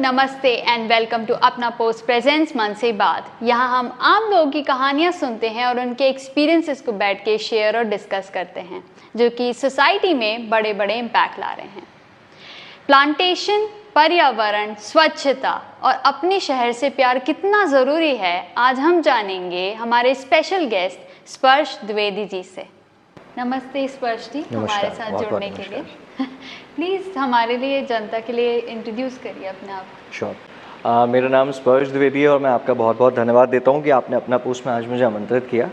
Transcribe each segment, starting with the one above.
नमस्ते and welcome to अपना post presents मन से बात। यहाँ हम आम लोगों की कहानियाँ सुनते हैं और उनके एक्सपीरियंसेस को बैठ के शेयर और डिस्कस करते हैं जो कि सोसाइटी में बड़े बड़े इम्पैक्ट ला रहे हैं। प्लांटेशन, पर्यावरण, स्वच्छता और अपने शहर से प्यार कितना ज़रूरी है, आज हम जानेंगे हमारे स्पेशल गेस्ट स्पर्श द्विवेदी जी से। नमस्ते स्पर्श जी, हमारे साथ जुड़ने के लिए। प्लीज़ हमारे लिए, जनता के लिए इंट्रोड्यूस करिए अपने आप। श्योर। मेरा नाम स्पर्श द्विवेदी है और मैं आपका बहुत बहुत धन्यवाद देता हूँ कि आपने अपना पोस्ट में आज मुझे आमंत्रित किया।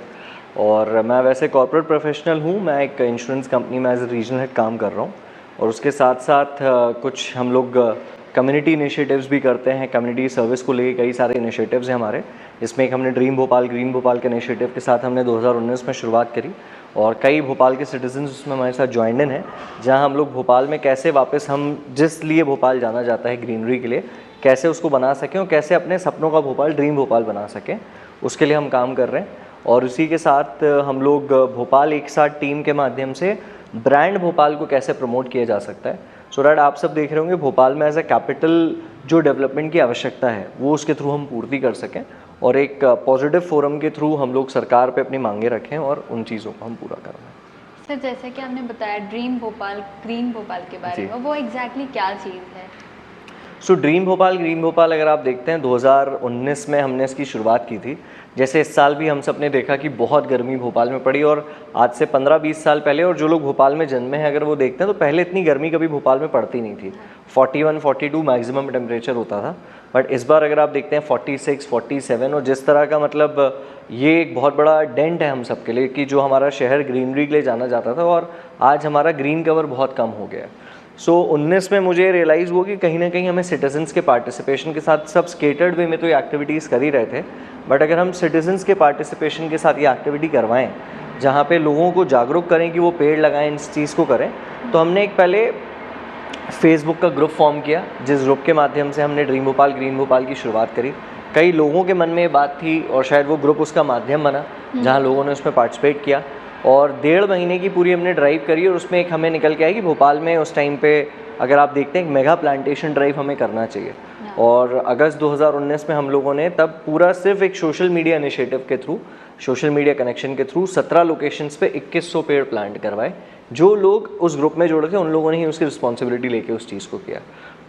और मैं वैसे कॉर्पोरेट प्रोफेशनल हूँ, मैं एक इंश्योरेंस कंपनी में एज ए रीजनल हेड काम कर रहा हूँ और उसके साथ साथ कुछ हम लोग कम्युनिटी इनिशिएटिव्स भी करते हैं। कम्युनिटी सर्विस को लेके कई सारे इनिशिएटिव्स हैं हमारे। इसमें एक हमने ड्रीम भोपाल, ग्रीन भोपाल के इनिशिएटिव के साथ हमने 2019 में शुरुआत करी और कई भोपाल के सिटीजन्स उसमें हमारे साथ ज्वाइन इन हैं, जहां हम लोग भोपाल में कैसे वापस हम जिस लिए भोपाल जाना जाता है ग्रीनरी के लिए, कैसे उसको बना सकें और कैसे अपने सपनों का भोपाल, ड्रीम भोपाल बना सकें, उसके लिए हम काम कर रहे हैं। और उसी के साथ हम लोग भोपाल एक साथ टीम के माध्यम से ब्रांड भोपाल को कैसे प्रमोट किया जा सकता है, सो दैट आप सब देख रहे होंगे भोपाल में एज ए कैपिटल जो डेवलपमेंट की आवश्यकता है वो उसके थ्रू हम पूर्ति कर सकें और एक पॉजिटिव फोरम के थ्रू हम लोग सरकार पे अपनी मांगे रखें और उन चीज़ों को हम पूरा कर रहे हैं। सर, जैसे कि आपने बताया ड्रीम भोपाल, ग्रीन भोपाल के बारे में, वो एग्जैक्टली क्या चीज़ है? सो ड्रीम भोपाल, ग्रीन भोपाल अगर आप देखते हैं 2019 में हमने इसकी शुरुआत की थी। जैसे इस साल भी हम सब ने देखा कि बहुत गर्मी भोपाल में पड़ी और आज से 15-20 साल पहले, और जो लोग भोपाल में जन्मे हैं अगर वो देखते हैं तो पहले इतनी गर्मी कभी भोपाल में पड़ती नहीं थी। 41-42 मैक्सिमम टेम्परेचर होता था, बट इस बार अगर आप देखते हैं 46-47, और जिस तरह का मतलब ये एक बहुत बड़ा डेंट है हम सब के लिए कि जो हमारा शहर ग्रीनरी के लिए जाना जाता था और आज हमारा ग्रीन कवर बहुत कम हो गया है। सो 19 में मुझे रियलाइज़ हुआ कि कहीं ना कहीं हमें सिटीजन्स के पार्टिसिपेशन के साथ, सब स्केटर्ड वे में तो ये एक्टिविटीज़ कर ही रहे थे, बट अगर हम सिटीजन्स के पार्टिसिपेशन के साथ ये एक्टिविटी करवाएं जहाँ पे लोगों को जागरूक करें कि वो पेड़ लगाएं, इस चीज़ को करें, तो हमने एक पहले फेसबुक का ग्रुप फॉर्म किया जिस ग्रुप के माध्यम से हमने ड्रीम भोपाल, ग्रीन भोपाल की शुरुआत करी। कई लोगों के मन में ये बात थी और शायद वो ग्रुप उसका माध्यम बना जहाँ लोगों ने उसमें पार्टिसिपेट किया और 1.5 महीने की पूरी हमने ड्राइव करी और उसमें एक हमें निकल के आया कि भोपाल में उस टाइम पे अगर आप देखते हैं एक मेगा प्लांटेशन ड्राइव हमें करना चाहिए। और अगस्त 2019 में हम लोगों ने तब पूरा सिर्फ एक सोशल मीडिया इनिशिएटिव के थ्रू, सोशल मीडिया कनेक्शन के थ्रू 17 लोकेशंस पे 2100 पेड़ प्लांट करवाए। जो लोग उस ग्रुप में जुड़े थे उन लोगों ने ही उसकी रिस्पॉन्सिबिलिटी लेके उस चीज़ को किया।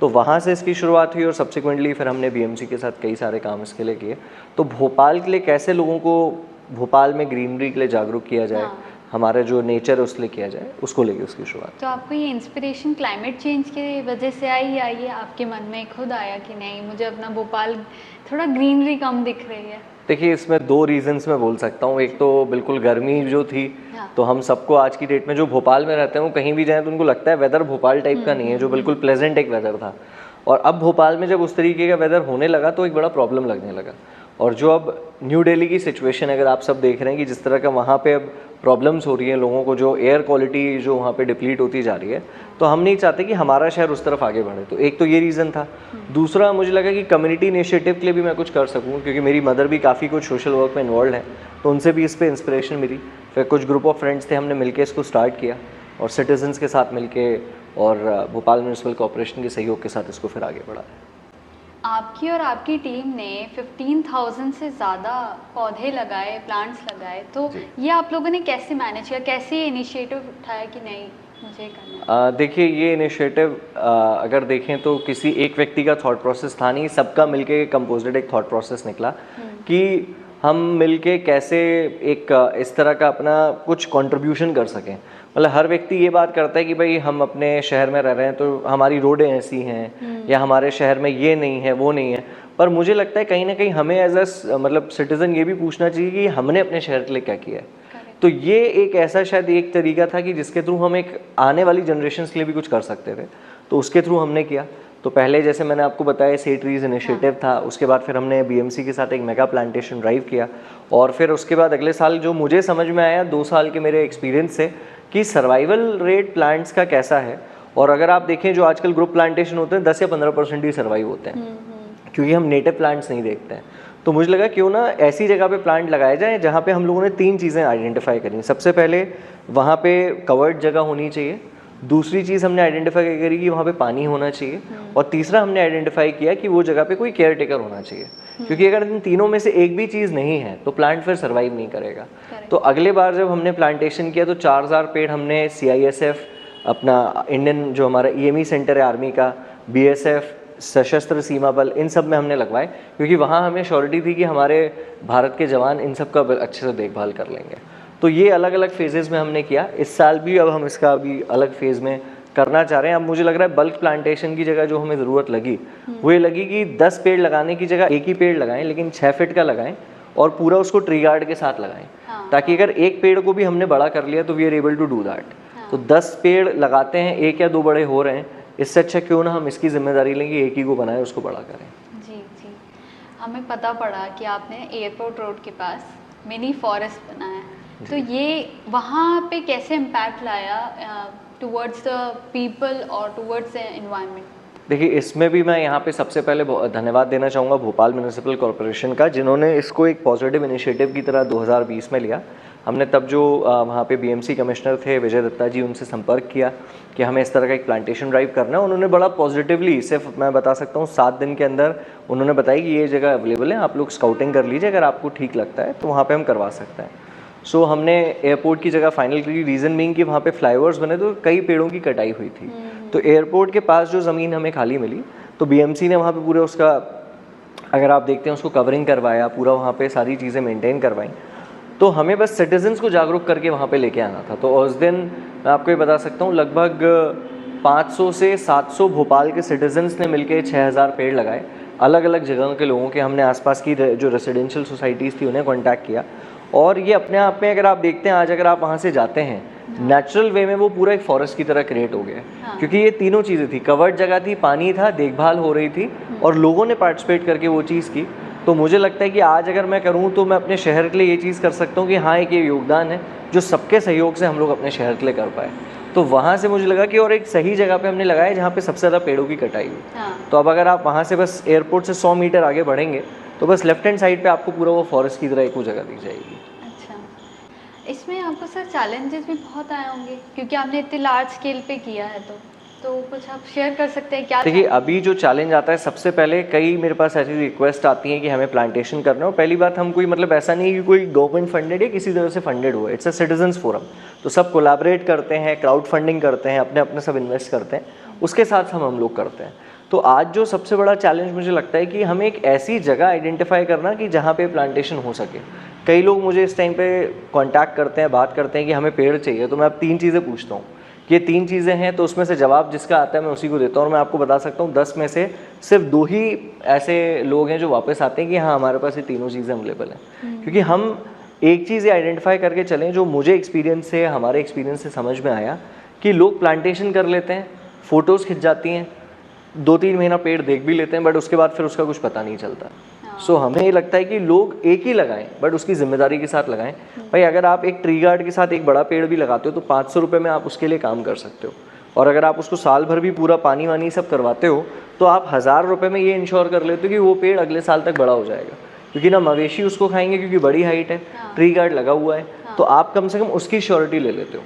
तो वहाँ से इसकी शुरुआत हुई और सब्सिक्वेंटली फिर हमने बीएमसी के साथ कई सारे काम इसके लिए किए। तो भोपाल के लिए कैसे लोगों को भोपाल में ग्रीनरी के लिए जागरूक किया जाए, हमारे जो नेचर है उसके लिए किया जाए, उसको लेके उसकी शुरुआत। तो आपको ये इंस्पिरेशन क्लाइमेट चेंज की वजह से आई या ये आपके मन में खुद आया कि नहीं, मुझे अपना भोपाल थोड़ा ग्रीनरी कम दिख रही है? देखिए, इसमें 2 रीजंस मैं बोल सकता हूँ। एक तो बिल्कुल गर्मी जो थी, तो हम सबको आज की डेट में जो भोपाल में रहते हैं वो कहीं भी जाएं तो उनको लगता है वेदर भोपाल टाइप का नहीं है, जो बिल्कुल प्लेजेंट एक वेदर था। और अब भोपाल में जब उस तरीके का वेदर होने लगा तो एक बड़ा प्रॉब्लम लगने लगा। और जो अब न्यू दिल्ली की सिचुएशन अगर आप सब देख रहे हैं कि जिस तरह का वहाँ पे अब प्रॉब्लम्स हो रही हैं लोगों को, जो एयर क्वालिटी जो वहाँ पे डिप्लीट होती जा रही है, तो हम नहीं चाहते कि हमारा शहर उस तरफ आगे बढ़े। तो एक तो ये रीज़न था। दूसरा, मुझे लगा कि कम्युनिटी इनिशिएटिव के लिए भी मैं कुछ कर सकूँ, क्योंकि मेरी मदर भी काफ़ी कुछ सोशल वर्क में इन्वॉल्व है, तो उनसे भी इस पर इंस्पिरेशन मिली। फिर कुछ ग्रुप ऑफ फ्रेंड्स थे, हमने मिलकर इसको स्टार्ट किया और सिटीजन्स के साथ मिलके और भोपाल म्यूनसिपल कॉर्पोरेशन के सहयोग के साथ इसको फिर आगे बढ़ाया। आपकी और आपकी टीम ने 15,000 से ज़्यादा पौधे लगाए, प्लांट्स लगाए, तो ये आप लोगों ने कैसे मैनेज किया, कैसे ये इनिशिएटिव उठाया कि नहीं मुझे करना? देखिए, ये इनिशिएटिव अगर देखें तो किसी एक व्यक्ति का थॉट प्रोसेस था नहीं, सबका मिलके कंपोजिट एक थॉट प्रोसेस निकला कि हम मिलके कैसे एक इस तरह का अपना कुछ कंट्रीब्यूशन कर सकें। मतलब हर व्यक्ति ये बात करता है कि भाई हम अपने शहर में रह रहे हैं तो हमारी रोडें ऐसी हैं या हमारे शहर में ये नहीं है, वो नहीं है, पर मुझे लगता है कहीं ना कहीं हमें एज अ मतलब सिटीज़न ये भी पूछना चाहिए कि हमने अपने शहर के लिए क्या किया है। तो ये एक ऐसा शायद एक तरीका था कि जिसके थ्रू हम एक आने वाली जनरेशन के लिए भी कुछ कर सकते थे, तो उसके थ्रू हमने किया। तो पहले जैसे मैंने आपको बताया से ट्रीज इनिशिएटिव था, उसके बाद फिर हमने बीएमसी के साथ एक मेगा प्लांटेशन ड्राइव किया और फिर उसके बाद अगले साल जो मुझे समझ में आया 2 साल के मेरे एक्सपीरियंस से कि सर्वाइवल रेट प्लांट्स का कैसा है। और अगर आप देखें जो आजकल ग्रुप प्लांटेशन होते हैं 10 या 15% ही सर्वाइव होते हैं, क्योंकि हम नेटिव प्लांट्स नहीं देखते हैं। तो मुझे लगा क्यों ना ऐसी जगह पे प्लांट लगाए जाए जहाँ पे हम लोगों ने 3 चीज़ें आइडेंटिफाई करी। सबसे पहले वहाँ पे कवर्ड जगह होनी चाहिए, दूसरी चीज़ हमने आइडेंटिफाई करी कि वहाँ पे पानी होना चाहिए, और तीसरा हमने आइडेंटिफाई किया कि वो जगह पे कोई केयर टेकर होना चाहिए, क्योंकि अगर इन तीनों में से एक भी चीज़ नहीं है तो प्लांट फिर सर्वाइव नहीं करेगा। तो अगले बार जब हमने प्लांटेशन किया तो 4000 पेड़ हमने CISF, अपना इंडियन जो हमारा EME सेंटर है आर्मी का, BSF, सशस्त्र सीमा बल, इन सब में हमने लगवाए, क्योंकि वहाँ हमें श्योरिटी थी कि हमारे भारत के जवान इन सब का अच्छे से देखभाल कर लेंगे। तो ये अलग अलग फेजेस में हमने किया। इस साल भी अब हम इसका अभी अलग फेज़ में करना चाह रहे हैं। अब मुझे लग रहा है बल्क प्लांटेशन की जगह जो हमें ज़रूरत लगी वो ये लगी कि 10 पेड़ लगाने की जगह एक ही पेड़ लगाएं, लेकिन 6 फीट का लगाएं और पूरा उसको ट्री गार्ड के साथ लगाएं, ताकि अगर एक पेड़ को भी हमने बड़ा कर लिया तो we are able to do that. तो 10 पेड़ लगाते हैं, 1 या 2 बड़े हो रहे हैं, इससे अच्छा क्यों ना हम इसकी जिम्मेदारी लेंगे, एक ही को बनाए, उसको बड़ा करें। जी जी, हमें पता पड़ा कि आपने एयरपोर्ट रोड के पास मिनी फॉरेस्ट बनाया, तो ये वहाँ पे कैसे इम्पैक्ट लाया टुवर्ड्स द पीपल और टुवर्ड्स द एनवायरनमेंट? देखिए, इसमें भी मैं यहाँ पे सबसे पहले धन्यवाद देना चाहूँगा भोपाल म्यूनिसिपल कॉरपोरेशन का, जिन्होंने इसको एक पॉजिटिव इनिशिएटिव की तरह 2020 में लिया। हमने तब जो वहाँ पे BMC कमिश्नर थे विजय दत्ता जी, उनसे संपर्क किया कि हमें इस तरह का एक प्लांटेशन ड्राइव करना है। उन्होंने बड़ा पॉजिटिवली, सिर्फ मैं बता सकता हूँ 7 दिन के अंदर उन्होंने बताया कि ये जगह अवेलेबल है, आप लोग स्काउटिंग कर लीजिए, अगर आपको ठीक लगता है तो वहाँ पर हम करवा सकते हैं। सो हमने एयरपोर्ट की जगह फाइनल की, रीज़न बीइंग कि वहाँ पे फ्लाईओवर्स बने तो कई पेड़ों की कटाई हुई थी। तो एयरपोर्ट के पास जो ज़मीन हमें खाली मिली तो BMC ने वहाँ पे पूरे उसका, अगर आप देखते हैं, उसको कवरिंग करवाया, पूरा वहाँ पे सारी चीज़ें मेंटेन करवाई। तो हमें बस सिटीजन्स को जागरूक करके वहाँ पे लेके आना था। तो उस दिन मैं आपको ये बता सकता हूँ लगभग 500 से 700 भोपाल के सिटीजन्स ने मिलके 6000 पेड़ लगाए। अलग अलग जगहों के लोगों के, हमने आसपास की जो रेसिडेंशियल सोसाइटीज़ थी उन्हें कॉन्टैक्ट किया, और ये अपने आप में अगर आप देखते हैं, आज अगर आप वहाँ से जाते हैं नेचुरल वे में वो पूरा एक फॉरेस्ट की तरह क्रिएट हो गया। क्योंकि ये तीनों चीज़ें थी, कवर्ड जगह थी, पानी था, देखभाल हो रही थी, और लोगों ने पार्टिसिपेट करके वो चीज़ की। तो मुझे लगता है कि आज अगर मैं करूँ तो मैं अपने शहर के लिए ये चीज़ कर सकता हूँ कि हाँ, एक ये योगदान है जो सबके सहयोग से हम लोग अपने शहर के लिए कर पाए। तो वहाँ से मुझे लगा कि और एक सही जगह पे हमने लगाया जहाँ पे सबसे ज़्यादा पेड़ों की कटाई हुई। तो अब अगर आप वहाँ से बस एयरपोर्ट से 100 मीटर आगे बढ़ेंगे तो बस लेफ्ट हैंड साइड पे आपको पूरा वो फॉरेस्ट की तरह एक वो जगह दी जाएगी। अच्छा, इसमें आपको सर चैलेंजेस भी बहुत आए होंगे, क्योंकि आपने इतने लार्ज स्केल पे किया है, तो कुछ आप शेयर कर सकते हैं क्या? देखिए, अभी जो चैलेंज आता है, सबसे पहले कई मेरे पास ऐसी रिक्वेस्ट आती हैं कि हमें प्लांटेशन करना हो। पहली बात, हम कोई मतलब ऐसा नहीं है कि कोई गवर्नमेंट फंडेड या किसी तरह से फंडेड हुआ, इट्स अ सिटीजन्स फोरम। तो सब कोलैबोरेट करते हैं, क्राउड फंडिंग करते हैं, अपने अपने सब इन्वेस्ट करते हैं, उसके साथ हम लोग करते हैं। तो आज जो सबसे बड़ा चैलेंज मुझे लगता है कि हमें एक ऐसी जगह आइडेंटिफाई करना कि जहाँ पे प्लांटेशन हो सके। कई लोग मुझे इस टाइम पे कांटेक्ट करते हैं, बात करते हैं कि हमें पेड़ चाहिए, तो मैं अब 3 चीज़ें पूछता हूँ कि ये 3 चीज़ें हैं, तो उसमें से जवाब जिसका आता है मैं उसी को देता हूँ। और मैं आपको बता सकता हूँ 10 में से सिर्फ 2 ही ऐसे लोग हैं जो वापस आते हैं कि हाँ, हमारे पास ये तीनों चीज़ें अवेलेबल हैं। क्योंकि हम एक चीज़ आइडेंटिफाई करके चलें, जो मुझे एक्सपीरियंस से, हमारे एक्सपीरियंस से समझ में आया कि लोग प्लांटेशन कर लेते हैं, फ़ोटोज़ खिंच जाती हैं, 2-3 महीना पेड़ देख भी लेते हैं, बट उसके बाद फिर उसका कुछ पता नहीं चलता। सो हमें ये लगता है कि लोग एक ही लगाएं, बट उसकी जिम्मेदारी के साथ लगाएं। भाई, अगर आप एक ट्री गार्ड के साथ एक बड़ा पेड़ भी लगाते हो तो 500 रुपये में आप उसके लिए काम कर सकते हो, और अगर आप उसको साल भर भी पूरा पानी वानी सब करवाते हो तो आप 1000 रुपये में ये इंश्योर कर लेते हो कि वो पेड़ अगले साल तक बड़ा हो जाएगा। क्योंकि ना मवेशी उसको खाएंगे, क्योंकि बड़ी हाइट है, ट्री गार्ड लगा हुआ है, तो आप कम से कम उसकी श्योरिटी ले लेते हो।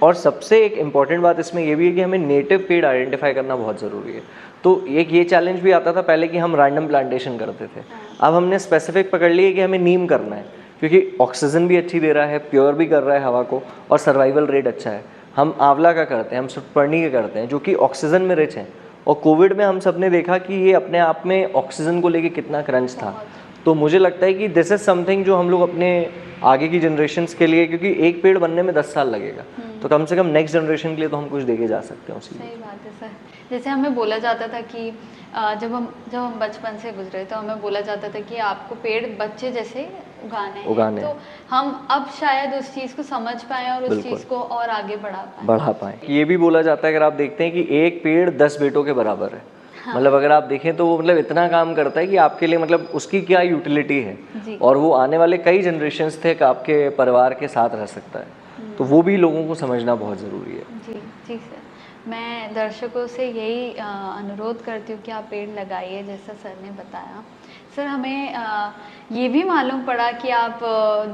और सबसे एक इम्पॉर्टेंट बात इसमें ये भी है कि हमें नेटिव पेड़ आइडेंटिफाई करना बहुत ज़रूरी है। तो एक ये चैलेंज भी आता था पहले कि हम रैंडम प्लांटेशन करते थे, अब हमने स्पेसिफिक पकड़ लिया कि हमें नीम करना है, क्योंकि ऑक्सीजन भी अच्छी दे रहा है, प्योर भी कर रहा है हवा को, और सर्वाइवल रेट अच्छा है। हम आंवला का करते हैं, हम सुटपर्णी का करते हैं, जो कि ऑक्सीजन में रिच है। और कोविड में हम सब ने देखा कि ये अपने आप में ऑक्सीजन को लेके कितना क्रंच था। तो मुझे लगता है कि दिस इज़ समथिंग जो हम लोग अपने आगे की जनरेशन्स के लिए, क्योंकि एक पेड़ बनने में 10 साल लगेगा, तो कम से कम नेक्स्ट जनरेशन के लिए तो हम कुछ देके जा सकते हैं उसी। सही बात है सर। जैसे हमें बोला जाता था कि जब हम बचपन से गुजरे तो हमें बोला जाता था कि आपको पेड़ बच्चे जैसे उगाने हैं। तो हम अब शायद उस चीज़ को समझ पाएँ और उस चीज़ को और आगे बढ़ा पाएँ। ये भी बोला जाता है, अगर आप देखते हैं कि एक पेड़ 10 बेटों के बराबर है। मतलब अगर आप देखें तो वो मतलब इतना काम करता है कि आपके लिए मतलब उसकी क्या यूटिलिटी है, और वो आने वाले कई जनरेशन्स तक आपके परिवार के साथ रह सकता है। तो वो भी लोगों को समझना बहुत ज़रूरी है। जी जी सर। मैं दर्शकों से यही अनुरोध करती हूँ कि आप पेड़ लगाइए, जैसा सर ने बताया। सर, हमें ये भी मालूम पड़ा कि आप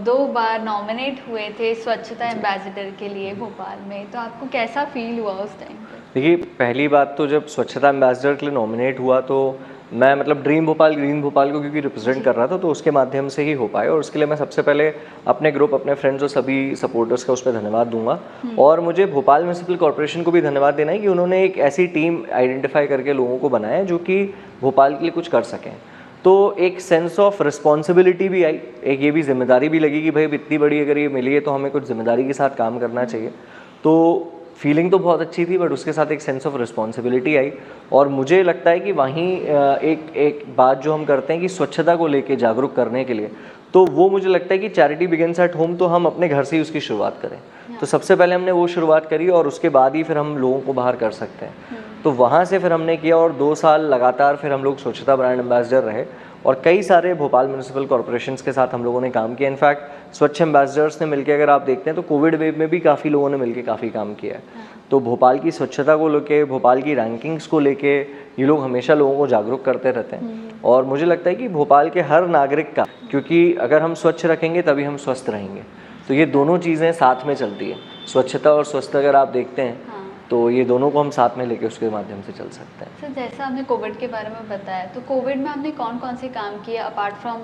2 बार नॉमिनेट हुए थे स्वच्छता एम्बेसडर के लिए भोपाल में, तो आपको कैसा फील हुआ उस टाइम पे? देखिए, पहली बात तो जब स्वच्छता एम्बेसडर के लिए नॉमिनेट हुआ तो मैं मतलब ड्रीम भोपाल ग्रीन भोपाल को क्योंकि रिप्रेजेंट कर रहा था, तो उसके माध्यम से ही हो पाए। और उसके लिए मैं सबसे पहले अपने ग्रुप, अपने फ्रेंड्स और सभी सपोर्टर्स का उस पर धन्यवाद दूंगा। और मुझे भोपाल म्यूनिसिपल कॉर्पोरेशन को भी धन्यवाद देना है कि उन्होंने एक ऐसी टीम आइडेंटिफाई करके लोगों को बनाया जो कि भोपाल के लिए कुछ कर सकें। तो एक सेंस ऑफ रिस्पॉन्सिबिलिटी भी आई, एक ये भी जिम्मेदारी भी लगी कि भाई इतनी बड़ी अगर ये मिली है तो हमें कुछ जिम्मेदारी के साथ काम करना चाहिए। तो फीलिंग तो बहुत अच्छी थी, बट उसके साथ एक सेंस ऑफ रिस्पॉन्सिबिलिटी आई। और मुझे लगता है कि वहीं एक बात जो हम करते हैं कि स्वच्छता को लेके जागरूक करने के लिए, तो वो मुझे लगता है कि चैरिटी बिगिंस एट होम, तो हम अपने घर से ही उसकी शुरुआत करें। तो सबसे पहले हमने वो शुरुआत करी और उसके बाद ही फिर हम लोगों को बाहर कर सकते हैं। तो वहाँ से फिर हमने किया और 2 साल लगातार फिर हम लोग स्वच्छता ब्रांड एम्बेसडर रहे और कई सारे भोपाल म्यूनिसिपल कॉर्पोरेशंस के साथ हम लोगों ने काम किया। इनफैक्ट स्वच्छ एम्बेसडर्स ने मिलकर, अगर आप देखते हैं तो कोविड वेव में भी काफ़ी लोगों ने मिलकर काफ़ी काम किया है। तो भोपाल की स्वच्छता को लेके, भोपाल की रैंकिंग्स को लेके ये लोग हमेशा लोगों को जागरूक करते रहते हैं। और मुझे लगता है कि भोपाल के हर नागरिक का, क्योंकि अगर हम स्वच्छ रखेंगे तभी हम स्वस्थ रहेंगे, तो ये दोनों चीज़ें साथ में चलती है। स्वच्छता और स्वस्थ अगर आप देखते हैं तो ये दोनों को हम साथ में लेके उसके माध्यम से चल सकते हैं। सर, जैसा आपने कोविड के बारे में बताया, तो कोविड में आपने कौन कौन से काम किए अपार्ट फ्रॉम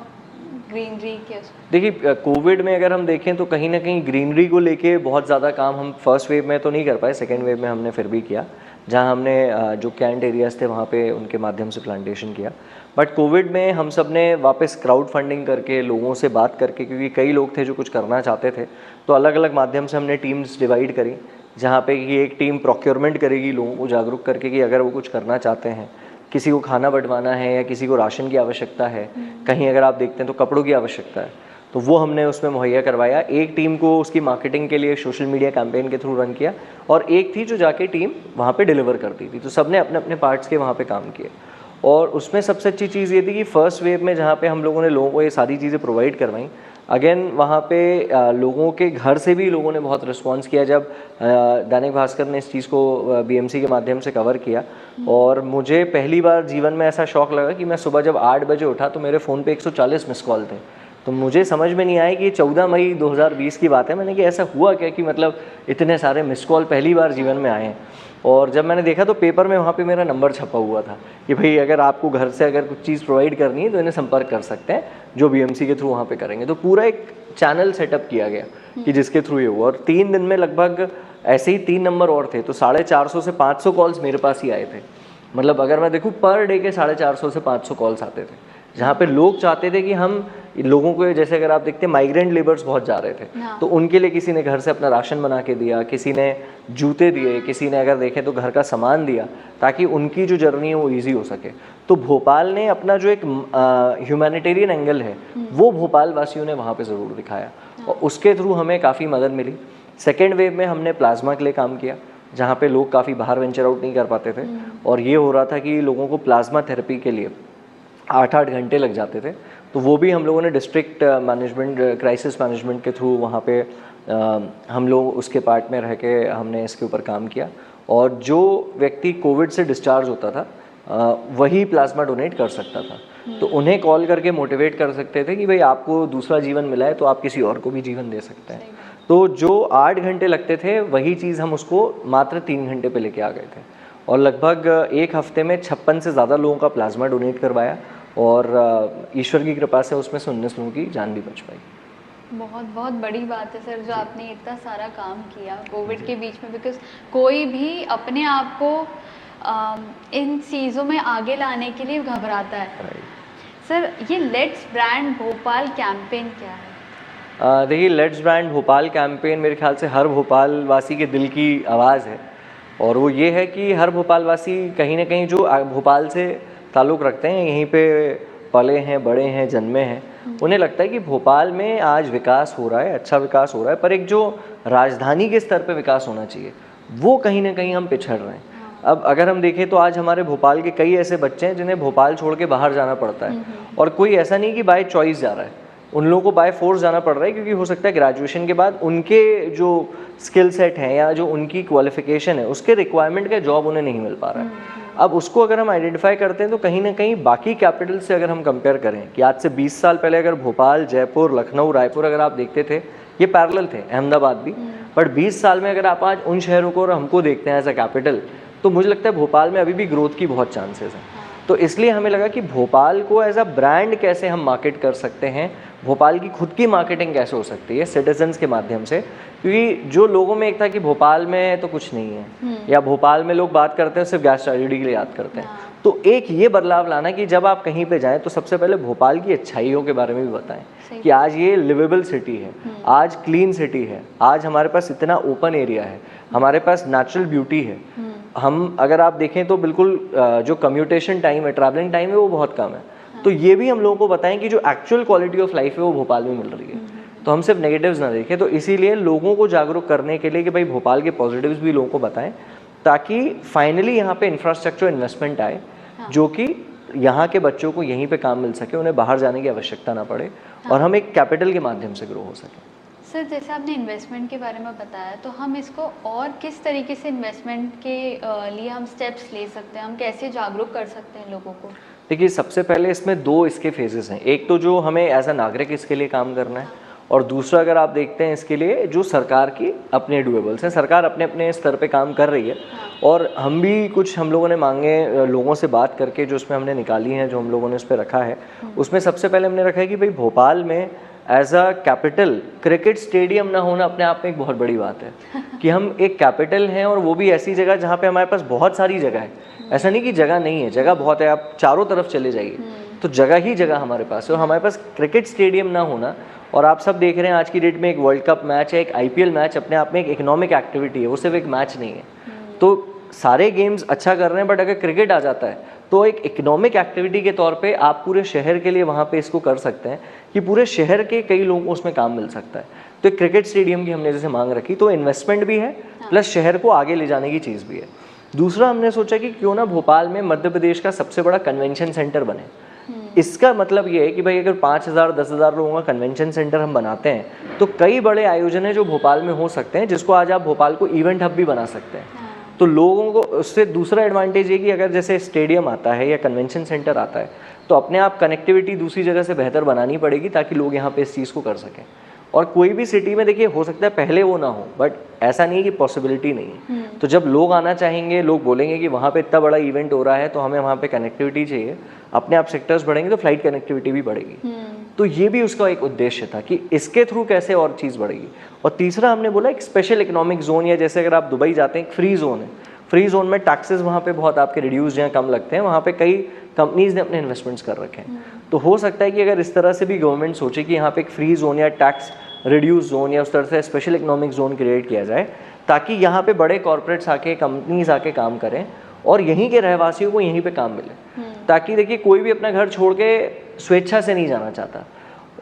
ग्रीनरी के? देखिए, कोविड में अगर हम देखें तो कहीं ना कहीं ग्रीनरी को लेके बहुत ज़्यादा काम हम फर्स्ट वेव में तो नहीं कर पाए, सेकेंड वेव में हमने फिर भी किया, जहाँ हमने जो कैंट एरियाज थे वहाँ पे उनके माध्यम से प्लांटेशन किया। बट कोविड में हम सब ने वापस क्राउड फंडिंग करके, लोगों से बात करके, क्योंकि कई लोग थे जो कुछ करना चाहते थे, तो अलग अलग माध्यम से हमने टीम्स डिवाइड करी, जहाँ पे कि एक टीम प्रोक्योरमेंट करेगी लोगों को जागरूक करके कि अगर वो कुछ करना चाहते हैं, किसी को खाना बंटवाना है या किसी को राशन की आवश्यकता है, कहीं अगर आप देखते हैं तो कपड़ों की आवश्यकता है, तो वो हमने उसमें मुहैया करवाया। एक टीम को उसकी मार्केटिंग के लिए सोशल मीडिया कैंपेन के थ्रू रन किया और एक थी जो जाके टीम वहाँ पे डिलीवर करती थी। तो सब ने अपने अपने पार्ट्स के वहाँ पे काम किए। और उसमें सबसे अच्छी चीज़ ये थी कि फर्स्ट वेव में जहाँ पे हम लोगों ने लोगों को ये सारी चीज़ें प्रोवाइड करवाई, अगेन वहाँ पे लोगों के घर से भी लोगों ने बहुत रिस्पांस किया। जब दैनिक भास्कर ने इस चीज़ को बीएमसी के माध्यम से कवर किया, और मुझे पहली बार जीवन में ऐसा शौक लगा कि मैं सुबह जब 8 बजे उठा तो मेरे फ़ोन पे 140 मिस कॉल थे। तो मुझे समझ में नहीं आया कि 14 मई 2020 की बात है। मैंने कि ऐसा हुआ क्या कि मतलब इतने सारे मिस कॉल पहली बार जीवन में आए हैं। और जब मैंने देखा तो पेपर में वहाँ पे मेरा नंबर छपा हुआ था कि भाई अगर आपको घर से अगर कुछ चीज़ प्रोवाइड करनी है तो इन्हें संपर्क कर सकते हैं, जो बीएमसी के थ्रू वहाँ पे करेंगे। तो पूरा एक चैनल सेटअप किया गया कि जिसके थ्रू ये हुआ। और 3 दिन में लगभग ऐसे ही 3 नंबर और थे, तो 450 से 500 कॉल्स मेरे पास ही आए थे। मतलब अगर मैं देखूँ पर डे के 450 से 500 कॉल्स आते थे, जहाँ पे लोग चाहते थे कि हम लोगों को, जैसे अगर आप देखते हैं माइग्रेंट लेबर्स बहुत जा रहे थे, तो उनके लिए किसी ने घर से अपना राशन बना के दिया, किसी ने जूते दिए, किसी ने अगर देखें तो घर का सामान दिया, ताकि उनकी जो जर्नी है वो ईजी हो सके। तो भोपाल ने अपना जो एक ह्यूमैनिटेरियन एंगल है वो भोपाल वासियों ने वहाँ पे ज़रूर दिखाया, और उसके थ्रू हमें काफ़ी मदद मिली। सेकेंड वेव में हमने प्लाज्मा के लिए काम किया, जहाँ पे लोग काफ़ी बाहर वेंचर आउट नहीं कर पाते थे, और ये हो रहा था कि लोगों को प्लाज्मा थेरेपी के लिए 8-8 घंटे लग जाते थे। तो वो भी हम लोगों ने डिस्ट्रिक्ट मैनेजमेंट, क्राइसिस मैनेजमेंट के थ्रू वहाँ पे हम लोग उसके पार्ट में रह के हमने इसके ऊपर काम किया। और जो व्यक्ति कोविड से डिस्चार्ज होता था वही प्लाज्मा डोनेट कर सकता था, तो उन्हें कॉल करके मोटिवेट कर सकते थे कि भाई आपको दूसरा जीवन मिला है तो आप किसी और को भी जीवन दे सकते हैं। तो जो 8 घंटे लगते थे वही चीज़ हम उसको मात्र 3 घंटे पे लेके आ गए थे, और लगभग 1 हफ्ते में 56 से ज़्यादा लोगों का प्लाज्मा डोनेट करवाया, और ईश्वर की कृपा से उसमें से 19 लोगों की जान भी बच पाई। बहुत बहुत बड़ी बात है सर, जो आपने इतना सारा काम किया कोविड के बीच में, बिकॉज कोई भी अपने आप को इन चीज़ों में आगे लाने के लिए घबराता है। सर, ये लेट्स ब्रांड भोपाल कैंपेन क्या है? देखिए, लेट्स ब्रांड भोपाल कैंपेन मेरे ख्याल से हर भोपाल वासी के दिल की आवाज़ है, और वो ये है कि हर भोपाल वासी कहीं ना कहीं जो भोपाल से ताल्लुक़ रखते हैं, यहीं पे पले हैं, बड़े हैं, जन्मे हैं, उन्हें लगता है कि भोपाल में आज विकास हो रहा है, अच्छा विकास हो रहा है, पर एक जो राजधानी के स्तर पे विकास होना चाहिए वो कहीं ना कहीं हम पिछड़ रहे हैं। अब अगर हम देखें तो आज हमारे भोपाल के कई ऐसे बच्चे हैं जिन्हें भोपाल छोड़ के बाहर जाना पड़ता है, और कोई ऐसा नहीं कि बाय चॉइस जा रहा है, उन लोगों को बाय फोर्स जाना पड़ रहा है, क्योंकि हो सकता है ग्रेजुएशन के बाद उनके जो स्किल सेट है या जो उनकी क्वालिफिकेशन है उसके रिक्वायरमेंट का जॉब उन्हें नहीं मिल पा रहा है। अब उसको अगर हम आइडेंटिफाई करते हैं तो कहीं ना कहीं बाकी कैपिटल से अगर हम कंपेयर करें कि आज से 20 साल पहले अगर भोपाल, जयपुर, लखनऊ, रायपुर अगर आप देखते थे ये पैरेलल थे, अहमदाबाद भी, बट 20 साल में अगर आप आज उन शहरों को और हमको देखते हैं एज अ कैपिटल तो मुझे लगता है भोपाल में अभी भी ग्रोथ की बहुत चांसेस हैं। तो इसलिए हमें लगा कि भोपाल को एज अ ब्रांड कैसे हम मार्केट कर सकते हैं, भोपाल की खुद की मार्केटिंग कैसे हो सकती है सिटीजन्स के माध्यम से, क्योंकि जो लोगों में एक था कि भोपाल में तो कुछ नहीं है या भोपाल में लोग बात करते हैं सिर्फ गैस ट्रेजेडी के लिए याद करते हैं। तो एक ये बदलाव लाना कि जब आप कहीं पे जाएं तो सबसे पहले भोपाल की अच्छाइयों के बारे में भी बताएं कि आज ये लिवेबल सिटी है, आज क्लीन सिटी है, आज हमारे पास इतना ओपन एरिया है, हमारे पास नेचुरल ब्यूटी है। हम अगर आप देखें तो बिल्कुल जो कम्यूटेशन टाइम है, ट्रैवलिंग टाइम है वो बहुत कम है। तो ये भी हम लोगों को बताएं कि जो एक्चुअल क्वालिटी ऑफ लाइफ है वो भोपाल में मिल रही है। तो हम सिर्फ नेगेटिव्स ना देखें। तो इसीलिए लोगों को जागरूक करने के लिए कि भाई भोपाल के पॉजिटिव्स भी लोगों को बताएं ताकि फाइनली यहाँ पे इंफ्रास्ट्रक्चर इन्वेस्टमेंट आए जो कि यहाँ के बच्चों को यहीं पे काम मिल सके, उन्हें बाहर जाने की आवश्यकता ना पड़े और हम एक कैपिटल के माध्यम से ग्रो हो सके। सर जैसे आपने इन्वेस्टमेंट के बारे में बताया तो हम इसको और किस तरीके से इन्वेस्टमेंट के लिए हम स्टेप्स ले सकते हैं, हम कैसे जागरूक कर सकते हैं लोगों को? देखिए सबसे पहले इसमें दो इसके फेजेस हैं। एक तो जो हमें एज अ नागरिक इसके लिए काम करना है और दूसरा अगर आप देखते हैं इसके लिए जो सरकार की अपने डुएबल्स हैं, सरकार अपने अपने स्तर पे काम कर रही है और हम भी कुछ हम लोगों ने मांगे लोगों से बात करके जो उसमें हमने निकाली हैं, जो हम लोगों ने उस पर रखा है, उसमें सबसे पहले हमने रखा है कि भाई भोपाल में as a capital cricket stadium ना होना अपने आप में एक बहुत बड़ी बात है कि हम एक कैपिटल हैं और वो भी ऐसी जगह जहाँ पे हमारे पास बहुत सारी जगह है। ऐसा नहीं कि जगह नहीं है, जगह बहुत है, आप चारों तरफ चले जाइए तो जगह ही जगह हमारे पास है। और हमारे पास क्रिकेट स्टेडियम ना होना, और आप सब देख रहे हैं आज की डेट में एक वर्ल्ड कप मैच है, एक IPL मैच अपने आप में एक इकोनॉमिक एक्टिविटी है, वो सिर्फ एक मैच नहीं है। तो सारे गेम्स अच्छा कर रहे हैं बट अगर क्रिकेट आ जाता है तो एक इकोनॉमिक एक्टिविटी के तौर पे आप पूरे शहर के लिए वहाँ पे इसको कर सकते हैं कि पूरे शहर के कई लोगों को उसमें काम मिल सकता है। तो एक क्रिकेट स्टेडियम की हमने जैसे मांग रखी तो इन्वेस्टमेंट भी है प्लस शहर को आगे ले जाने की चीज़ भी है। दूसरा हमने सोचा कि क्यों ना भोपाल में मध्य प्रदेश का सबसे बड़ा कन्वेंशन सेंटर बने। इसका मतलब ये है कि भाई अगर 5,000 10,000 लोगों का कन्वेंशन सेंटर हम बनाते हैं तो कई बड़े आयोजन हैं जो भोपाल में हो सकते हैं, जिसको आज आप भोपाल को इवेंट हब भी बना सकते हैं। तो लोगों को उससे दूसरा एडवांटेज ये कि अगर जैसे स्टेडियम आता है या कन्वेंशन सेंटर आता है तो अपने आप कनेक्टिविटी दूसरी जगह से बेहतर बनानी पड़ेगी ताकि लोग यहाँ पे इस चीज़ को कर सकें। और कोई भी सिटी में देखिए हो सकता है पहले वो ना हो, बट ऐसा नहीं है कि पॉसिबिलिटी नहीं है। तो जब लोग आना चाहेंगे, लोग बोलेंगे कि वहाँ पे इतना बड़ा इवेंट हो रहा है तो हमें वहाँ पे कनेक्टिविटी चाहिए, अपने आप सेक्टर्स बढ़ेंगे तो फ्लाइट कनेक्टिविटी भी बढ़ेगी। तो ये भी उसका एक उद्देश्य था कि इसके थ्रू कैसे और चीज़ बढ़ेगी। और तीसरा हमने बोला एक स्पेशल इकोनॉमिक जोन, या जैसे अगर आप दुबई जाते हैं एक फ्री जोन है, फ्री जोन में टैक्सेस वहाँ पे बहुत आपके रिड्यूस हैं, कम लगते हैं, वहाँ पे कई कंपनीज ने अपने इन्वेस्टमेंट्स कर रखे हैं। तो हो सकता है कि अगर इस तरह से भी गवर्नमेंट सोचे कि यहाँ पे एक फ्री जोन या टैक्स रिड्यूस जोन या उस तरह से स्पेशल इकोनॉमिक जोन क्रिएट किया जाए ताकि यहाँ पे बड़े कॉर्पोरेट्स आके, कंपनीज आके काम करें और यहीं के रहवासियों को यहीं पे काम मिले। ताकि देखिए कोई भी अपना घर छोड़ के स्वेच्छा से नहीं जाना चाहता,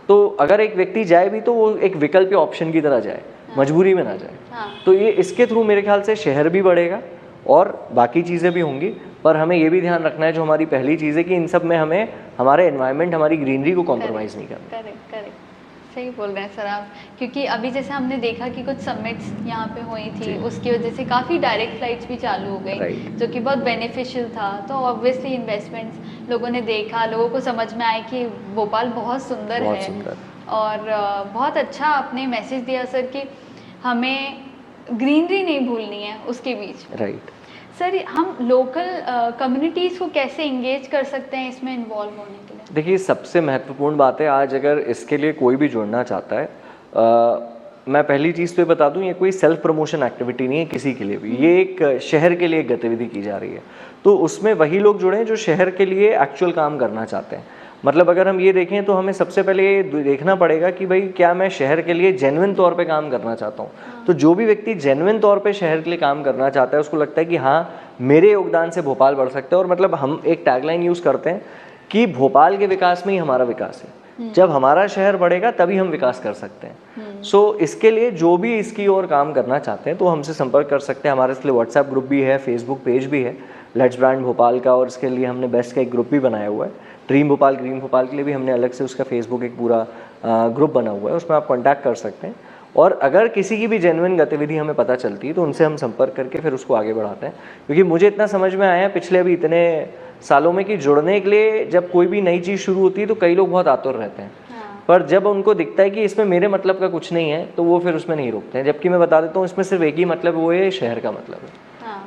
तो अगर एक व्यक्ति जाए भी तो वो एक विकल्प या ऑप्शन की तरह जाए, मजबूरी में ना जाए। तो ये इसके थ्रू मेरे ख्याल से शहर भी बढ़ेगा और बाकी चीज़ें भी होंगी। पर हमें ये भी ध्यान रखना है, जो हमारी पहली चीज़ है कि इन सब में हमें हमारे एनवायरनमेंट, हमारी ग्रीनरी को कॉम्प्रोमाइज़ नहीं करना। करेक्ट करेक्ट, सही बोल रहे हैं सर आप। क्योंकि अभी जैसे हमने देखा कि कुछ समिट्स यहाँ पे हुई थी, उसकी वजह से काफ़ी डायरेक्ट फ्लाइट्स भी चालू हो गई, जो कि बहुत बेनिफिशियल था। तो ऑब्वियसली इन्वेस्टमेंट्स लोगों ने देखा, लोगों को समझ में आया कि भोपाल बहुत सुंदर है। और बहुत अच्छा आपने मैसेज दिया सर कि हमें ग्रीनरी नहीं भूलनी है उसके बीच। राइट सर, हम लोकल कम्युनिटीज़ को कैसे इंगेज कर सकते हैं इसमें इन्वॉल्व होने के लिए? देखिए सबसे महत्वपूर्ण बात है, आज अगर इसके लिए कोई भी जुड़ना चाहता है, मैं पहली चीज़ तो ये बता दूं, ये कोई सेल्फ प्रमोशन एक्टिविटी नहीं है किसी के लिए भी, ये एक शहर के लिए एक गतिविधि की जा रही है। तो उसमें वही लोग जुड़े जो शहर के लिए एक्चुअल काम करना चाहते हैं। मतलब अगर हम ये देखें तो हमें सबसे पहले ये देखना पड़ेगा कि भाई क्या मैं शहर के लिए जेन्युइन तौर पे काम करना चाहता हूँ। तो जो भी व्यक्ति जेन्युइन तौर पे शहर के लिए काम करना चाहता है, उसको लगता है कि हाँ मेरे योगदान से भोपाल बढ़ सकता है। और मतलब हम एक टैगलाइन यूज़ करते हैं कि भोपाल के विकास में ही हमारा विकास है, जब हमारा शहर बढ़ेगा तभी हम विकास कर सकते हैं। सो इसके लिए जो भी इसकी ओर काम करना चाहते हैं तो हमसे संपर्क कर सकते हैं। हमारे इसके लिए व्हाट्सएप ग्रुप भी है, फेसबुक पेज भी है लेट्स ब्रांड भोपाल का, और इसके लिए हमने बेस्ट का एक ग्रुप भी बनाया हुआ है। ड्रीम भोपाल, ग्रीन भोपाल के लिए भी हमने अलग से उसका फेसबुक एक पूरा ग्रुप बना हुआ है, उसमें आप कॉन्टैक्ट कर सकते हैं। और अगर किसी की भी जेन्युइन गतिविधि हमें पता चलती है तो उनसे हम संपर्क करके फिर उसको आगे बढ़ाते हैं। क्योंकि मुझे इतना समझ में आया पिछले अभी इतने सालों में कि जुड़ने के लिए जब कोई भी नई चीज़ शुरू होती है तो कई लोग बहुत आतुर रहते हैं, पर जब उनको दिखता है कि इसमें मेरे मतलब का कुछ नहीं है तो वो फिर उसमें नहीं रुकते हैं। जबकि मैं बता देता हूँ इसमें सिर्फ एक ही मतलब, वो है शहर का मतलब है।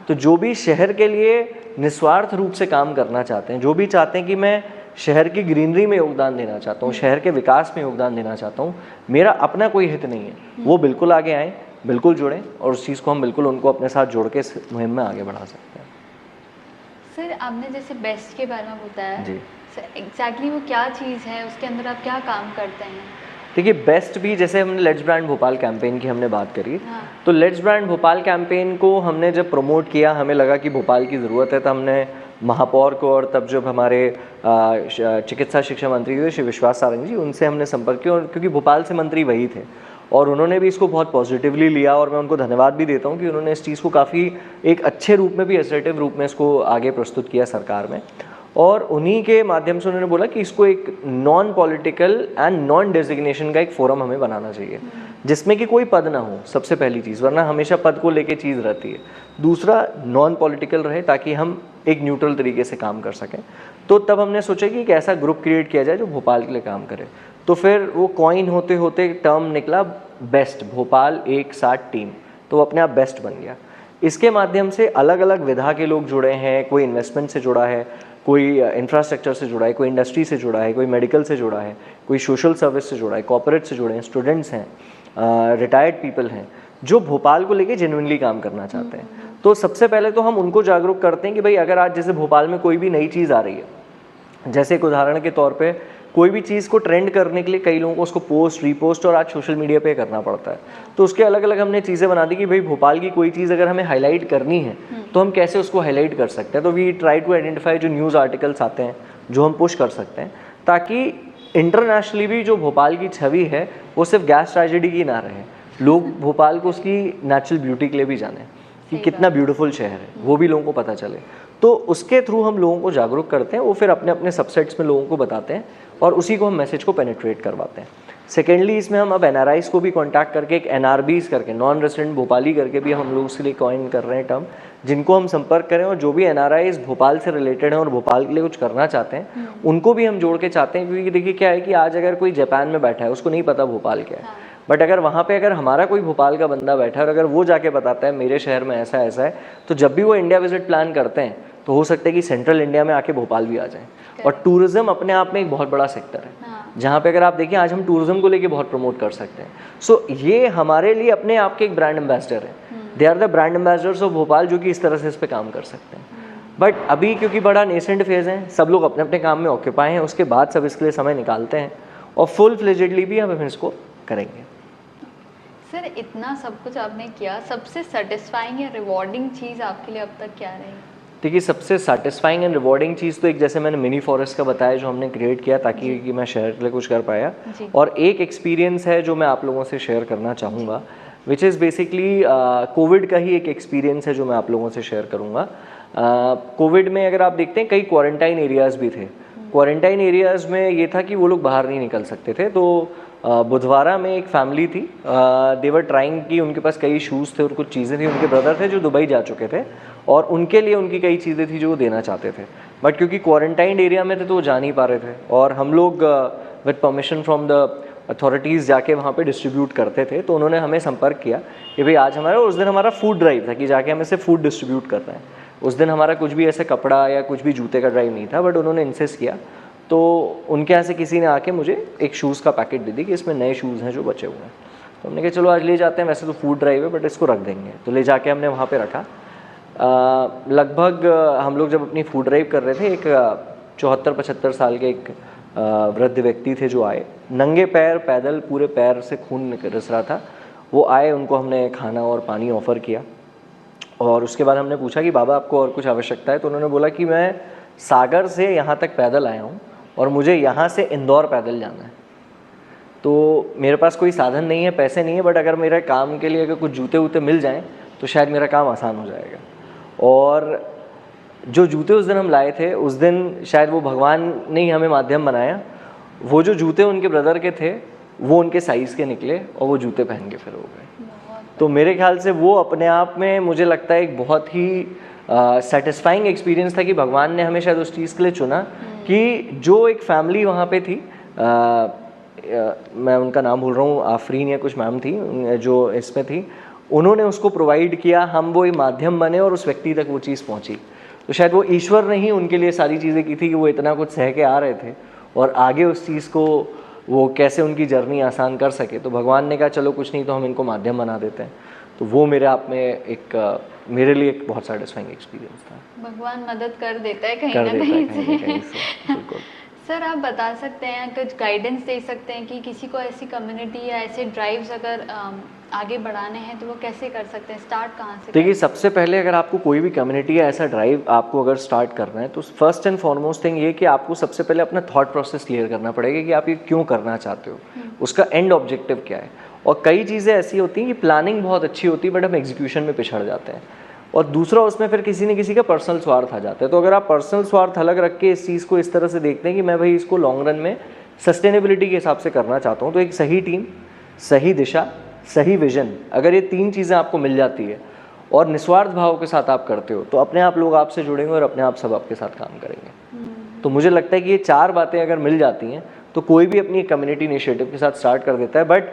तो जो भी शहर के लिए निस्वार्थ रूप से काम करना चाहते हैं, जो भी चाहते हैं कि मैं शहर की ग्रीनरी में योगदान देना चाहता हूँ, शहर के विकास में योगदान देना चाहता हूँ, मेरा अपना कोई हित नहीं है, वो बिल्कुल आगे आएँ, बिल्कुल जुड़ें और उस चीज़ को हम बिल्कुल उनको अपने साथ जोड़ के इस मुहिम में आगे बढ़ा सकते हैं। सर आपने जैसे बेस्ट के बारे में बताया जी सर, एग्जैक्टली वो क्या चीज़ है, उसके अंदर आप क्या काम करते हैं? देखिए बेस्ट भी, जैसे हमने लेट्स ब्रांड भोपाल कैंपेन की हमने बात करी, तो लेट्स ब्रांड भोपाल कैंपेन को हमने जब प्रमोट किया, हमें लगा कि भोपाल की ज़रूरत है, तो हमने महापौर को और तब जब हमारे चिकित्सा शिक्षा मंत्री थे श्री विश्वास सारंग जी, उनसे हमने संपर्क किया, और क्योंकि भोपाल से मंत्री वही थे और उन्होंने भी इसको बहुत पॉजिटिवली लिया और मैं उनको धन्यवाद भी देता हूँ कि उन्होंने इस चीज़ को काफ़ी एक अच्छे रूप में भी, असर्टिव रूप में इसको आगे प्रस्तुत किया सरकार में। और उन्हीं के माध्यम से उन्होंने बोला कि इसको एक non political and non designation का एक फोरम हमें बनाना चाहिए जिसमें कि कोई पद ना हो, सबसे पहली चीज़, वरना हमेशा पद को लेके चीज़ रहती है। दूसरा नॉन पॉलिटिकल रहे ताकि हम एक न्यूट्रल तरीके से काम कर सकें। तो तब हमने सोचा कि एक ऐसा ग्रुप क्रिएट किया जाए जो भोपाल के लिए काम करे। तो फिर वो कॉइन होते होते टर्म निकला बेस्ट, भोपाल एक साथ टीम, तो वो अपने आप बेस्ट बन गया। इसके माध्यम से अलग अलग विधा के लोग जुड़े हैं, कोई इन्वेस्टमेंट से जुड़ा है, कोई इंफ्रास्ट्रक्चर से जुड़ा है, कोई इंडस्ट्री से जुड़ा है, कोई मेडिकल से जुड़ा है, कोई सोशल सर्विस से जुड़ा है, कॉर्पोरेट से जुड़े हैं, स्टूडेंट्स हैं, रिटायर्ड पीपल हैं जो भोपाल को लेके जेन्युइनली काम करना चाहते हैं। तो सबसे पहले तो हम उनको जागरूक करते हैं कि भाई अगर आज जैसे भोपाल में कोई भी नई चीज़ आ रही है, जैसे एक उदाहरण के तौर पे कोई भी चीज़ को ट्रेंड करने के लिए कई लोगों को उसको पोस्ट, रीपोस्ट और आज सोशल मीडिया पे करना पड़ता है, तो उसके अलग अलग हमने चीज़ें बना दी कि भाई भोपाल की कोई चीज़ अगर हमें हाईलाइट करनी है तो हम कैसे उसको हाईलाइट कर सकते हैं। तो वी ट्राई टू आइडेंटिफाई जो न्यूज़ आर्टिकल्स आते हैं जो हम पुश कर सकते हैं, ताकि इंटरनेशनली भी जो भोपाल की छवि है वो सिर्फ गैस ट्रेजेडी की ना रहे, लोग भोपाल को उसकी नेचुरल ब्यूटी के लिए भी जाने कि कितना ब्यूटीफुल शहर है, वो भी लोगों को पता चले। तो उसके थ्रू हम लोगों को जागरूक करते हैं, वो फिर अपने अपने सबसेट्स में लोगों को बताते हैं और उसी को हम मैसेज को पेनिट्रेट करवाते हैं। सेकेंडली इसमें हम अब एनआरआईज़ को भी कांटेक्ट करके एक एनआरबीज़ करके, नॉन रेजिडेंट भोपाली करके भी हम लोग उसके लिए कॉइन कर रहे हैं टर्म, जिनको हम संपर्क करें और जो भी एनआरआईज़ भोपाल से रिलेटेड हैं और भोपाल के लिए कुछ करना चाहते हैं उनको भी हम जोड़ के चाहते हैं। क्योंकि देखिए क्या है कि आज अगर कोई जापान में बैठा है, उसको नहीं पता भोपाल क्या है, बट अगर वहाँ पे अगर हमारा कोई भोपाल का बंदा बैठा है और अगर वो जाके बताता है मेरे शहर में ऐसा ऐसा है, तो जब भी वो इंडिया विजिट प्लान करते हैं तो हो सकता है कि सेंट्रल इंडिया में आके भोपाल भी आ जाए। और टूरिज्म अपने आप में एक बहुत बड़ा सेक्टर है जहाँ पे अगर आप देखिए आज हम टूरिज्म को लेके बहुत प्रमोट कर सकते हैं। सो ये हमारे लिए अपने आप के एक ब्रांड एम्बेसडर है, they are the brand ambassadors of Bhopal, जो कि इस तरह से इस पे काम कर सकते हैं। बट अभी क्योंकि बड़ा नेसेंट फेज़ है, सब लोग अपने अपने काम में ऑक्यूपाई हैं, उसके बाद सब इसके लिए समय निकालते हैं और फुल फ्लेजेडली भी हम इसको करेंगे। सर इतना सब कुछ आपने किया, सबसे सेटिस्फाइंग या रिवॉर्डिंग चीज़ आपके लिए अब तक क्या रही? देखिए सबसे सेटिस्फाइंग एंड रिवॉर्डिंग चीज़ तो एक, जैसे मैंने मिनी फॉरेस्ट का बताया जो हमने क्रिएट किया ताकि कि मैं शहर के लिए कुछ कर पाया, और एक एक्सपीरियंस है जो मैं आप लोगों से शेयर करना चाहूँगा, विच इज़ बेसिकली कोविड का ही एक एक्सपीरियंस है जो मैं आप लोगों से शेयर करूँगा। कोविड में अगर आप देखते हैं कई क्वारंटाइन एरियाज़ भी थे। क्वारंटाइन एरियाज़ में ये था कि वो लोग बाहर नहीं निकल सकते थे। तो बुधवारा में एक फैमिली थी, देवर ट्राइंग की, उनके पास कई शूज़ थे और कुछ चीज़ें थी, उनके ब्रदर थे जो दुबई जा चुके थे और उनके लिए उनकी कई चीज़ें थी जो वो देना चाहते थे, बट क्योंकि क्वारंटाइन एरिया में थे तो वो जा नहीं पा रहे थे और हम लोग with permission from the authorities जाके वहाँ पे डिस्ट्रीब्यूट करते थे। तो उन्होंने हमें संपर्क किया कि भाई आज हमारा, उस दिन हमारा फूड ड्राइव था कि जाके हम इसे फूड डिस्ट्रीब्यूट कर रहे हैं। उस दिन हमारा कुछ भी ऐसे कपड़ा या कुछ भी जूते का ड्राइव नहीं था, बट उन्होंने इंसिस्ट किया। तो उनके यहाँ से किसी ने आके मुझे एक शूज़ का पैकेट दे दी कि इसमें नए शूज़ हैं जो बचे हुए हैं। तो हमने कहा चलो आज ले जाते हैं, वैसे तो फूड ड्राइव है बट इसको रख देंगे। तो ले जाके हमने वहाँ पे रखा। लगभग हम लोग जब अपनी फूड ड्राइव कर रहे थे, एक 74-75 साल के एक वृद्ध व्यक्ति थे जो आए, नंगे पैर, पैदल, पूरे पैर से खून रिस रहा था। वो आए, उनको हमने खाना और पानी ऑफ़र किया और उसके बाद हमने पूछा कि बाबा आपको और कुछ आवश्यकता है? तो उन्होंने बोला कि मैं सागर से यहाँ तक पैदल आया हूँ और मुझे यहाँ से इंदौर पैदल जाना है, तो मेरे पास कोई साधन नहीं है, पैसे नहीं है, बट अगर मेरे काम के लिए अगर कुछ जूते वूते मिल जाएं तो शायद मेरा काम आसान हो जाएगा। और जो जूते उस दिन हम लाए थे, उस दिन शायद वो भगवान ने ही हमें माध्यम बनाया। वो जो जूते उनके ब्रदर के थे वो उनके साइज़ के निकले और वो जूते पहन के फिर हो गए। तो मेरे ख्याल से वो अपने आप में मुझे लगता है एक बहुत ही सेटिस्फाइंग एक्सपीरियंस था कि भगवान ने हमें शायद उस चीज़ के लिए चुना कि जो एक फैमिली वहाँ पे थी, मैं उनका नाम भूल रहा हूँ, आफरीन या कुछ मैम थी जो इसमें थी, उन्होंने उसको प्रोवाइड किया, हम वो माध्यम बने और उस व्यक्ति तक वो चीज़ पहुँची। तो शायद वो ईश्वर ने ही उनके लिए सारी चीज़ें की थी कि वो इतना कुछ सह के आ रहे थे और आगे उस चीज़ को वो कैसे उनकी जर्नी आसान कर सके। तो भगवान ने कहा चलो कुछ नहीं तो हम इनको माध्यम बना देते हैं। तो वो मेरे आप में एक मेरे लिए एक बहुत सेटिस्फाइंग एक्सपीरियंस था। भगवान मदद कर देता है कहीं ना कहीं से। बिल्कुल। सर आप बता सकते हैं, कुछ गाइडेंस दे सकते हैं कि किसी को ऐसी कम्युनिटी या ऐसे ड्राइव्स अगर आगे बढ़ाने हैं तो वो कैसे कर सकते हैं, स्टार्ट कहाँ से? देखिए सबसे पहले अगर आपको कोई भी कम्युनिटी या ऐसा ड्राइव आपको अगर स्टार्ट करना है तो फर्स्ट एंड फॉरमोस्ट थिंग ये कि आपको सबसे पहले अपना थॉट प्रोसेस क्लियर करना पड़ेगा कि आप ये क्यों करना चाहते हो, उसका एंड ऑब्जेक्टिव क्या है। और कई चीज़ें ऐसी होती हैं कि प्लानिंग बहुत अच्छी होती है बट हम एग्जीक्यूशन में पिछड़ जाते हैं। और दूसरा उसमें फिर किसी न किसी का पर्सनल स्वार्थ आ जाता है। तो अगर आप पर्सनल स्वार्थ अलग रख के इस चीज़ को इस तरह से देखते हैं कि मैं भाई इसको लॉन्ग रन में सस्टेनेबिलिटी के हिसाब से करना चाहता हूँ, तो एक सही टीम, सही दिशा, सही विजन, अगर ये 3 चीज़ें आपको मिल जाती है और निस्वार्थ भाव के साथ आप करते हो तो अपने आप लोग आपसे जुड़ेंगे और अपने आप सब आपके साथ काम करेंगे। तो मुझे लगता है कि ये 4 बातें अगर मिल जाती हैं तो कोई भी अपनी कम्युनिटी इनिशिएटिव के साथ स्टार्ट कर देता है। बट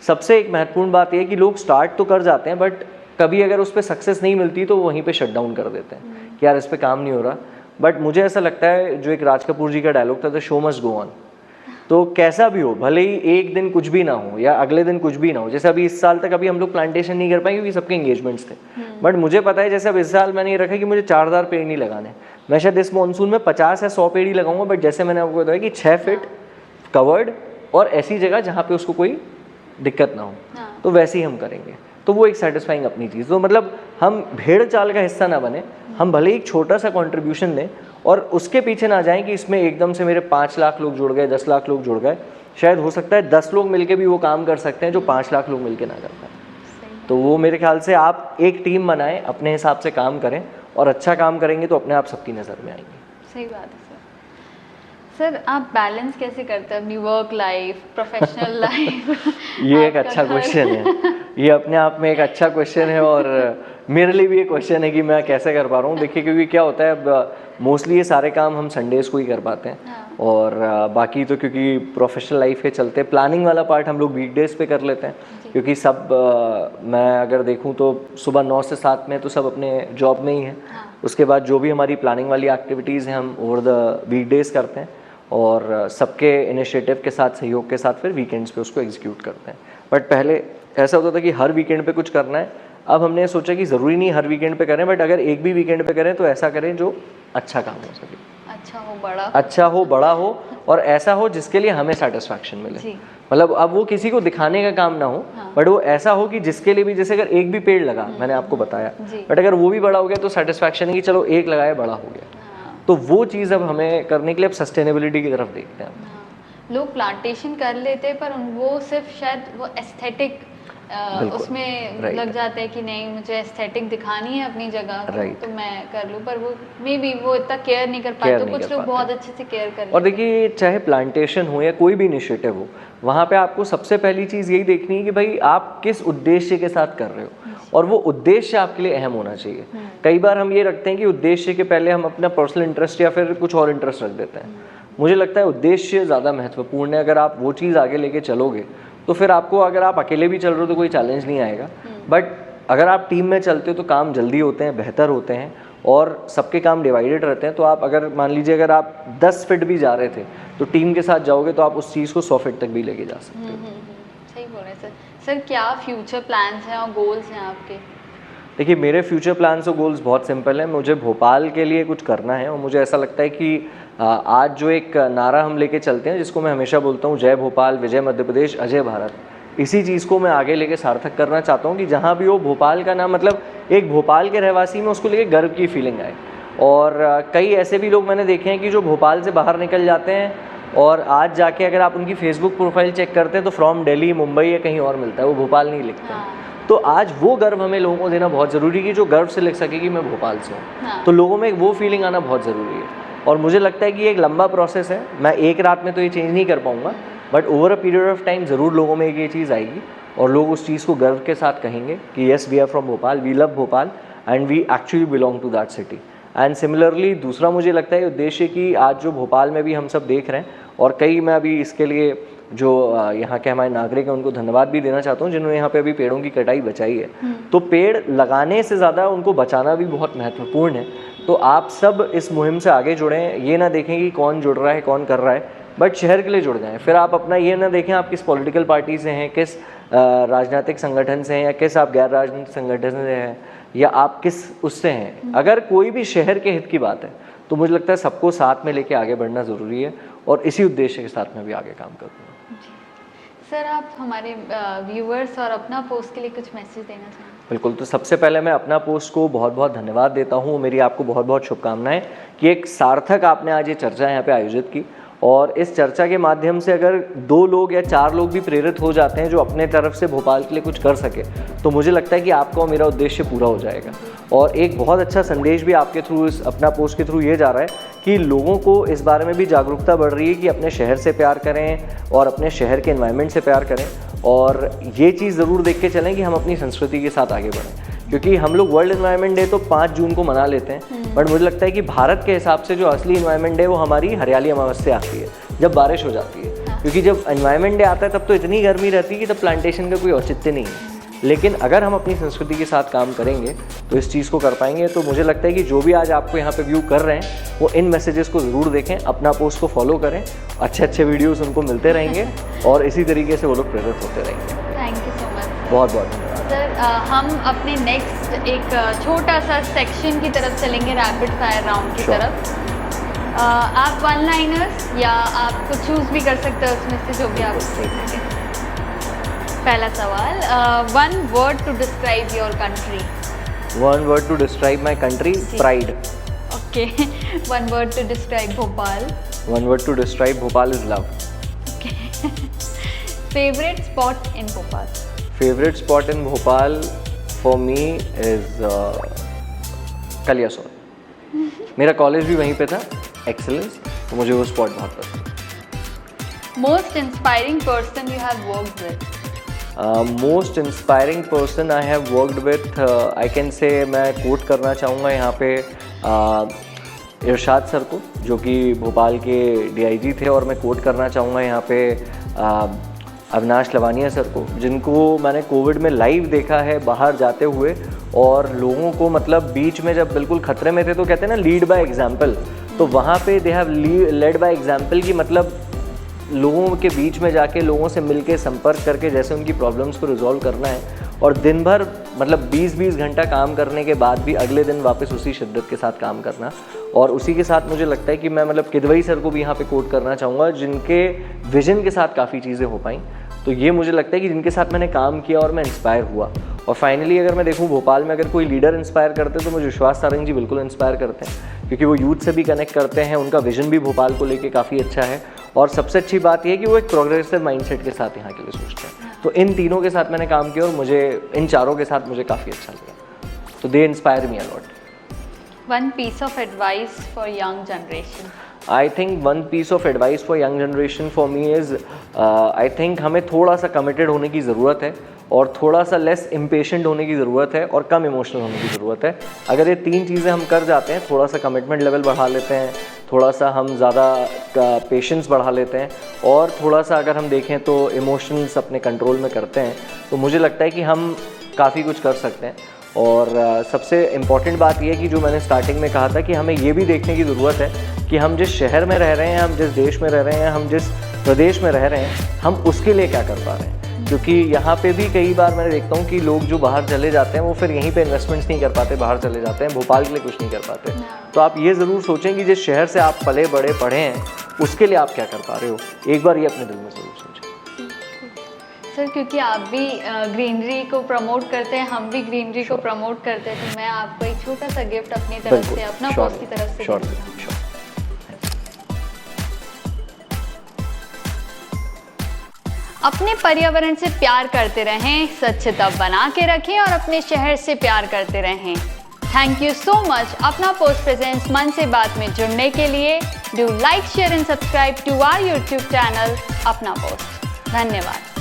सबसे एक महत्वपूर्ण बात यह है कि लोग स्टार्ट तो कर जाते हैं बट कभी अगर उस पर सक्सेस नहीं मिलती तो वहीं पे शट डाउन कर देते हैं कि यार इस पर काम नहीं हो रहा। बट मुझे ऐसा लगता है, जो एक राज कपूर जी का डायलॉग था, the show must go on. तो कैसा भी हो, भले ही एक दिन कुछ भी ना हो या अगले दिन कुछ भी ना हो, जैसे अभी इस साल तक अभी हम लोग प्लांटेशन नहीं कर पाए क्योंकि सबके एंगेजमेंट्स थे। बट मुझे पता है जैसे अब इस साल मैंने ये रखा कि मुझे 4000 पेड़ नहीं लगाने, मैं शायद इस मानसून में 50 या 100 पेड़ ही लगाऊंगा। बट जैसे मैंने आपको बताया कि 6 फीट कवर्ड और ऐसी जगह जहाँ पे उसको कोई दिक्कत ना हो, तो वैसे ही हम करेंगे। तो वो एक सेटिस्फाइंग अपनी चीज़। तो मतलब हम भेड़ चाल का हिस्सा ना बने, हम भले ही एक छोटा सा कंट्रीब्यूशन दें और उसके पीछे ना जाएं कि इसमें एकदम से मेरे 5 लाख लोग जुड़ गए, 10 लाख लोग जुड़ गए। शायद हो सकता है 10 लोग मिलके भी वो काम कर सकते हैं जो 5 लाख लोग मिलके ना कर पाए। तो वो मेरे ख्याल से आप एक टीम बनाएं, अपने हिसाब से काम करें और अच्छा काम करेंगे तो अपने आप सबकी नज़र में आएंगे। सही बात है सर। आप बैलेंस कैसे करते हैं अपनी वर्क लाइफ, प्रोफेशनल लाइफ? ये एक अच्छा क्वेश्चन है, ये अपने आप में एक अच्छा क्वेश्चन है और मेरे लिए भी ये क्वेश्चन है कि मैं कैसे कर पा रहा हूँ। देखिए क्योंकि क्या होता है, मोस्टली ये सारे काम हम संडेज़ को ही कर पाते हैं और बाकी तो क्योंकि प्रोफेशनल लाइफ के चलते प्लानिंग वाला पार्ट हम लोग वीकडेज़ पे कर लेते हैं क्योंकि सब मैं अगर देखूँ तो सुबह 9 से 7 में तो सब अपने जॉब में ही हैं। उसके बाद जो भी हमारी प्लानिंग वाली एक्टिविटीज़ हैं हम ओवर द वीकडेज़ करते हैं और सबके इनिशिएटिव के साथ, सहयोग के साथ फिर वीकेंड्स पे उसको एग्जीक्यूट करते हैं। बट पहले ऐसा होता था कि हर वीकेंड पे कुछ करना है, अब हमने सोचा कि ज़रूरी नहीं हर वीकेंड पे करें, बट अगर एक भी वीकेंड पे करें तो ऐसा करें जो अच्छा काम हो सके, अच्छा हो, बड़ा हो और ऐसा हो जिसके लिए हमें सेटिस्फैक्शन मिले। मतलब अब वो किसी को दिखाने का काम ना हो, बट वो ऐसा हो कि जिसके लिए भी, जैसे अगर एक भी पेड़ लगा, मैंने आपको बताया, बट अगर वो भी बड़ा हो गया तो सेटिस्फैक्शन है कि चलो एक लगाया बड़ा हो गया। तो वो चीज़ अब हमें करने के लिए अब सस्टेनेबिलिटी की तरफ देखते हैं। लोग प्लांटेशन कर लेते हैं पर वो सिर्फ शायद वो एस्थेटिक उसमें लग जाते हैं कि नहीं मुझे एस्थेटिक दिखानी है अपनी जगह तो मैं कर लूँ, पर वो मे बी वो इतना केयर नहीं कर पाते। तो कुछ लोग बहुत अच्छे से केयर कर लेते हैं। और देखिए चाहे प्लांटेशन हो या कोई भी इनिशिएटिव हो, वहाँ पे आपको सबसे पहली चीज़ यही देखनी है कि भाई आप किस उद्देश्य के साथ कर रहे हो और वो उद्देश्य आपके लिए अहम होना चाहिए। कई बार हम ये रखते हैं कि उद्देश्य के पहले हम अपना पर्सनल इंटरेस्ट या फिर कुछ और इंटरेस्ट रख देते हैं। मुझे लगता है उद्देश्य ज़्यादा महत्वपूर्ण है। अगर आप वो चीज़ आगे लेके चलोगे तो फिर आपको, अगर आप अकेले भी चल रहे हो तो कोई चैलेंज नहीं आएगा, बट अगर आप टीम में चलते हो तो काम जल्दी होते हैं, बेहतर होते हैं और सबके काम डिवाइडेड रहते हैं। तो आप अगर मान लीजिए अगर आप 10 फीट भी जा रहे थे तो टीम के साथ जाओगे तो आप उस चीज़ को 100 फीट तक भी लेके जा सकते हो। सही बोल रहे हैं सर। क्या फ्यूचर प्लान्स हैं और गोल्स हैं आपके? देखिए मेरे फ्यूचर प्लान्स और गोल्स बहुत सिंपल हैं। मुझे भोपाल के लिए कुछ करना है और मुझे ऐसा लगता है कि आज जो एक नारा हम लेके चलते हैं जिसको मैं हमेशा बोलता हूँ, जय भोपाल, विजय मध्य प्रदेश, अजय भारत, इसी चीज़ को मैं आगे लेके सार्थक करना चाहता हूँ कि जहाँ भी हो भोपाल का नाम, मतलब एक भोपाल के रहवासी में उसको लेके गर्व की फीलिंग आए। और कई ऐसे भी लोग मैंने देखे हैं कि जो भोपाल से बाहर निकल जाते हैं और आज जाके अगर आप उनकी फेसबुक प्रोफाइल चेक करते हैं तो फ्रॉम दिल्ली, मुंबई या कहीं और मिलता है, वो भोपाल नहीं लिखते हैं। तो आज वो गर्व हमें लोगों को देना बहुत ज़रूरी है कि जो गर्व से लिख सके कि मैं भोपाल से हूँ। तो लोगों में वो फीलिंग आना बहुत ज़रूरी है और मुझे लगता है कि ये एक लंबा प्रोसेस है। मैं एक रात में तो ये चेंज नहीं कर पाऊँगा, but over a period of time ज़रूर लोगों में एक ये चीज़ आएगी और लोग उस चीज़ को गर्व के साथ कहेंगे कि yes we are from Bhopal, we love Bhopal and we actually belong to that city. And similarly दूसरा मुझे लगता है उद्देश्य कि आज जो भोपाल में भी हम सब देख रहे हैं, और कई मैं अभी इसके लिए जो यहाँ के हमारे नागरिक हैं उनको धन्यवाद भी देना चाहता हूँ जिन्होंने यहाँ पे अभी पेड़ों की कटाई बचाई है। तो पेड़ लगाने से ज़्यादा उनको बचाना भी बहुत महत्वपूर्ण है। तो आप सब इस मुहिम से आगे जुड़ें, ये ना देखें कि कौन जुड़ रहा है कौन कर रहा है, बट शहर के लिए जुड़ जाएं। फिर आप अपना ये ना देखें आप किस पॉलिटिकल पार्टी से हैं, किस राजनीतिक संगठन से हैं, या किस आप गैर राजनीतिक संगठन से हैं, या आप किस उससे हैं। अगर कोई भी शहर के हित की बात है तो मुझे लगता है सबको साथ में लेके आगे बढ़ना ज़रूरी है, और इसी उद्देश्य के साथ मैं भी आगे काम करूँगा। सर, आप हमारे व्यूअर्स और अपना पोस्ट के लिए कुछ मैसेज देना चाहेंगे? बिल्कुल, तो सबसे पहले मैं अपना पोस्ट को बहुत बहुत धन्यवाद देता हूँ। मेरी आपको बहुत बहुत शुभकामनाएं कि एक सार्थक आपने आज ये चर्चा यहाँ पे आयोजित की, और इस चर्चा के माध्यम से अगर 2 लोग या 4 लोग भी प्रेरित हो जाते हैं जो अपने तरफ से भोपाल के लिए कुछ कर सके, तो मुझे लगता है कि आपका और मेरा उद्देश्य पूरा हो जाएगा। और एक बहुत अच्छा संदेश भी आपके थ्रू, इस अपना पोस्ट के थ्रू ये जा रहा है कि लोगों को इस बारे में भी जागरूकता बढ़ रही है कि अपने शहर से प्यार करें और अपने शहर के एनवायरनमेंट से प्यार करें, और ये चीज़ ज़रूर देख के चलें कि हम अपनी संस्कृति के साथ आगे बढ़ें। क्योंकि हम लोग वर्ल्ड एनवायरनमेंट डे तो 5 जून को मना लेते हैं, बट मुझे लगता है कि भारत के हिसाब से जो असली एनवायरनमेंट डे वो हमारी हरियाली अमावस्या आती है, जब बारिश हो जाती है। क्योंकि जब एनवायरनमेंट डे आता है तब तो इतनी गर्मी रहती है कि तब प्लांटेशन का कोई औचित्य नहीं है। लेकिन अगर हम अपनी संस्कृति के साथ काम करेंगे तो इस चीज़ को कर पाएंगे। तो मुझे लगता है कि जो भी आज आपको यहाँ पे व्यू कर रहे हैं वो इन मैसेजेस को ज़रूर देखें, अपना पोस्ट को फॉलो करें, अच्छे अच्छे वीडियोस उनको मिलते रहेंगे और इसी तरीके से वो लोग प्रेरित होते रहेंगे। Thank you so much. बहुत बहुत धन्यवाद सर। हम अपने नेक्स्ट एक छोटा सा सेक्शन की तरफ चलेंगे, रैपिड फायर राउंड की तरफ। आप वन लाइनर्स या आप कुछ चूज़ भी कर सकते हो उसमें से, जो भी आप सकें। पहला सवाल, one word to describe your country. One word to describe my country, pride. Okay. One word to describe Bhopal. One word to describe Bhopal is love. Okay. Favourite spot in Bhopal. Favourite spot in Bhopal for me is Kaliasot. मेरा college भी वहीं पे था, excellence, तो मुझे वो spot बहुत पसंद। Most inspiring person you have worked with. Most inspiring person I have worked with, I can say, मैं कोट करना चाहूँगा यहाँ पे इरशाद सर को, जो कि भोपाल के DIG थे, और मैं कोट करना चाहूँगा यहाँ पे अविनाश लवानिया सर को, जिनको मैंने कोविड में लाइव देखा है बाहर जाते हुए, और लोगों को मतलब बीच में जब बिल्कुल खतरे में थे तो कहते हैं ना लीड बाय एग्जाम्पल, तो वहाँ पे they have led by example की मतलब लोगों के बीच में जाके लोगों से मिलके संपर्क करके जैसे उनकी प्रॉब्लम्स को रिजॉल्व करना है, और दिन भर मतलब 20-20 घंटा काम करने के बाद भी अगले दिन वापस उसी शिद्दत के साथ काम करना। और उसी के साथ मुझे लगता है कि मैं मतलब किदवई सर को भी यहाँ पे कोट करना चाहूँगा, जिनके विजन के साथ काफ़ी चीज़ें हो पाई। तो ये मुझे लगता है कि जिनके साथ मैंने काम किया और मैं इंस्पायर हुआ। और फाइनली अगर मैं देखूँ भोपाल में अगर कोई लीडर इंस्पायर करते तो मुझे विश्वास सारंग जी बिल्कुल इंस्पायर करते हैं, क्योंकि वो यूथ से भी कनेक्ट करते हैं, उनका विजन भी भोपाल को लेके काफ़ी अच्छा है, और सबसे अच्छी बात यह है कि वो एक प्रोग्रेसिव माइंडसेट के साथ यहाँ के लिए सोचते हैं। तो इन तीनों के साथ मैंने काम किया और मुझे इन चारों के साथ मुझे काफ़ी अच्छा लगा, तो they inspire me a lot. One piece of advice for young generation. I think one piece of advice for young generation for me is I think हमें थोड़ा सा कमिटेड होने की ज़रूरत है, और थोड़ा सा लेस इम्पेशेंट होने की ज़रूरत है, और कम इमोशनल होने की ज़रूरत है। अगर ये 3 चीज़ें हम कर जाते हैं, थोड़ा सा कमिटमेंट लेवल बढ़ा लेते हैं, थोड़ा सा हम ज़्यादा पेशेंस बढ़ा लेते हैं, और थोड़ा सा अगर हम देखें तो इमोशंस अपने कंट्रोल में करते हैं, तो मुझे लगता है कि हम काफ़ी कुछ कर सकते हैं। और सबसे इम्पॉर्टेंट बात यह है कि जो मैंने स्टार्टिंग में कहा था कि हमें ये भी देखने की ज़रूरत है कि हम जिस शहर में रह रहे हैं, हम जिस देश में रह रहे हैं, हम जिस प्रदेश में रह रहे हैं, हम उसके लिए क्या कर पा रहे हैं। क्योंकि यहाँ पे भी कई बार मैं देखता हूँ कि लोग जो बाहर चले जाते हैं वो फिर यहीं पे इन्वेस्टमेंट्स नहीं कर पाते, बाहर चले जाते हैं, भोपाल के लिए कुछ नहीं कर पाते। तो आप ये ज़रूर सोचें कि जिस शहर से आप पले बड़े पढ़े हैं उसके लिए आप क्या कर पा रहे हो, एक बार ये अपने दिल में ज़रूर सोचें। सर, क्योंकि आप भी ग्रीनरी को प्रमोट करते हैं, हम भी ग्रीनरी को प्रमोट करते हैं, तो मैं आपको एक छोटा सा गिफ्ट अपनी तरफ से, अपना पोस्ट की तरफ से अपने पर्यावरण से प्यार करते रहें, स्वच्छता बना के रखें और अपने शहर से प्यार करते रहें। थैंक यू सो मच अपना पोस्ट प्रेजेंस मन से बात में जुड़ने के लिए। Do like share and subscribe to our YouTube channel अपना पोस्ट। धन्यवाद।